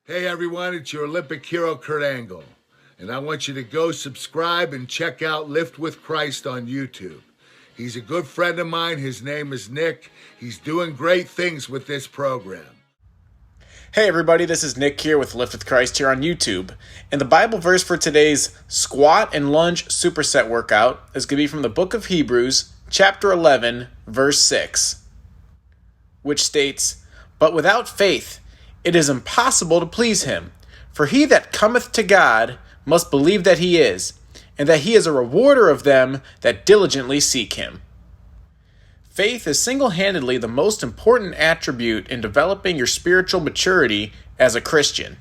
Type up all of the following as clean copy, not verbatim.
Hey everyone, it's your Olympic hero Kurt Angle, and I want you to go subscribe and check out Lift with Christ on YouTube. He's a good friend of mine. His name is Nick. He's doing great things with this program. Hey everybody, this is Nick here with Lift with Christ here on YouTube. And the Bible verse for today's squat and lunge superset workout is going to be from the book of Hebrews, chapter 11, verse 6, which states, "But without faith it is impossible to please him. For he that cometh to God must believe that he is, and that he is a rewarder of them that diligently seek him." Faith is single-handedly the most important attribute in developing your spiritual maturity as a Christian.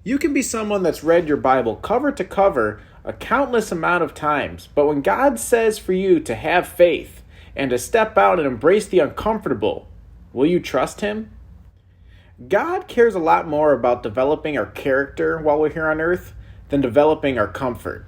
You can be someone that's read your Bible cover to cover a countless amount of times, but when God says for you to have faith and to step out and embrace the uncomfortable, will you trust him? God cares a lot more about developing our character while we're here on earth than developing our comfort.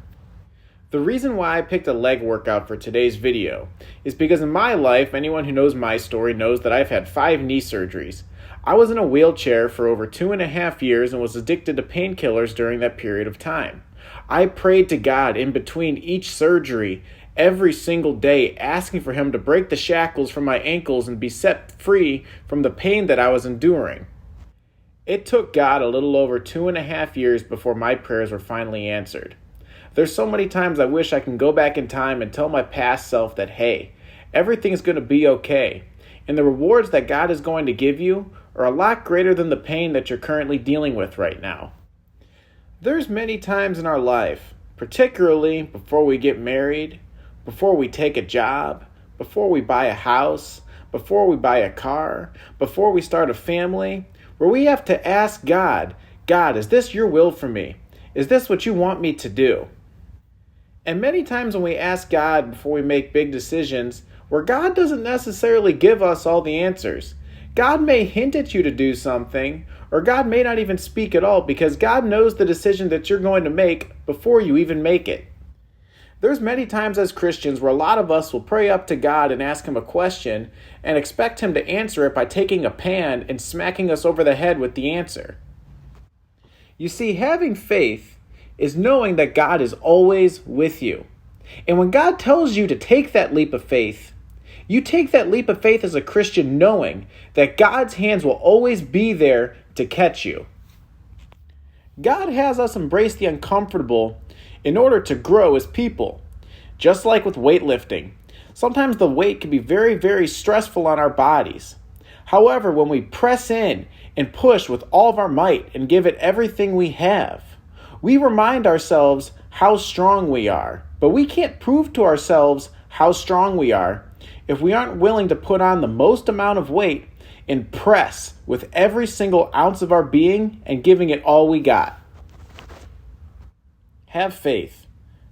The reason why I picked a leg workout for today's video is because in my life, anyone who knows my story knows that I've had 5 knee surgeries. I was in a wheelchair for over 2.5 years and was addicted to painkillers during that period of time. I prayed to God in between each surgery every single day, asking for him to break the shackles from my ankles and be set free from the pain that I was enduring. It took God a little over 2.5 years before my prayers were finally answered. There's so many times I wish I can go back in time and tell my past self that, hey, everything's going to be okay. And the rewards that God is going to give you are a lot greater than the pain that you're currently dealing with right now. There's many times in our life, particularly before we get married, before we take a job, before we buy a house, before we buy a car, before we start a family, where we have to ask God, is this your will for me? Is this what you want me to do? And many times when we ask God before we make big decisions, where God doesn't necessarily give us all the answers. God may hint at you to do something, or God may not even speak at all, because God knows the decision that you're going to make before you even make it. There's many times as Christians where a lot of us will pray up to God and ask him a question and expect him to answer it by taking a pan and smacking us over the head with the answer. You see, having faith is knowing that God is always with you. And when God tells you to take that leap of faith, you take that leap of faith as a Christian knowing that God's hands will always be there to catch you. God has us embrace the uncomfortable in order to grow as people. Just like with weightlifting, sometimes the weight can be very, very stressful on our bodies. However, when we press in and push with all of our might and give it everything we have, we remind ourselves how strong we are. But we can't prove to ourselves how strong we are if we aren't willing to put on the most amount of weight and press with every single ounce of our being and giving it all we got. Have faith.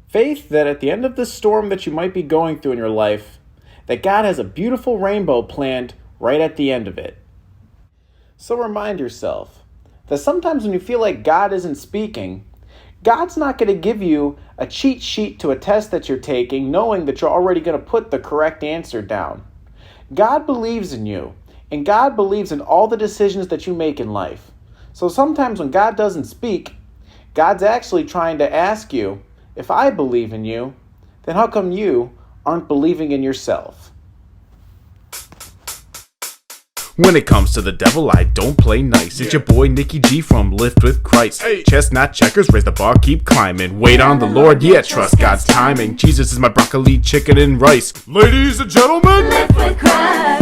Faith that at the end of the storm that you might be going through in your life, that God has a beautiful rainbow planned right at the end of it. So remind yourself that sometimes when you feel like God isn't speaking, God's not going to give you a cheat sheet to a test that you're taking knowing that you're already going to put the correct answer down. God believes in you, and God believes in all the decisions that you make in life. So sometimes when God doesn't speak, God's actually trying to ask you, if I believe in you, then how come you aren't believing in yourself? When it comes to the devil, I don't play nice. It's your boy Nicky G from Lift with Christ. Hey. Chestnut checkers, raise the bar, keep climbing. Wait on the Lord, yeah, trust God's timing. Jesus is my broccoli, chicken, and rice. Ladies and gentlemen, Lift with Christ.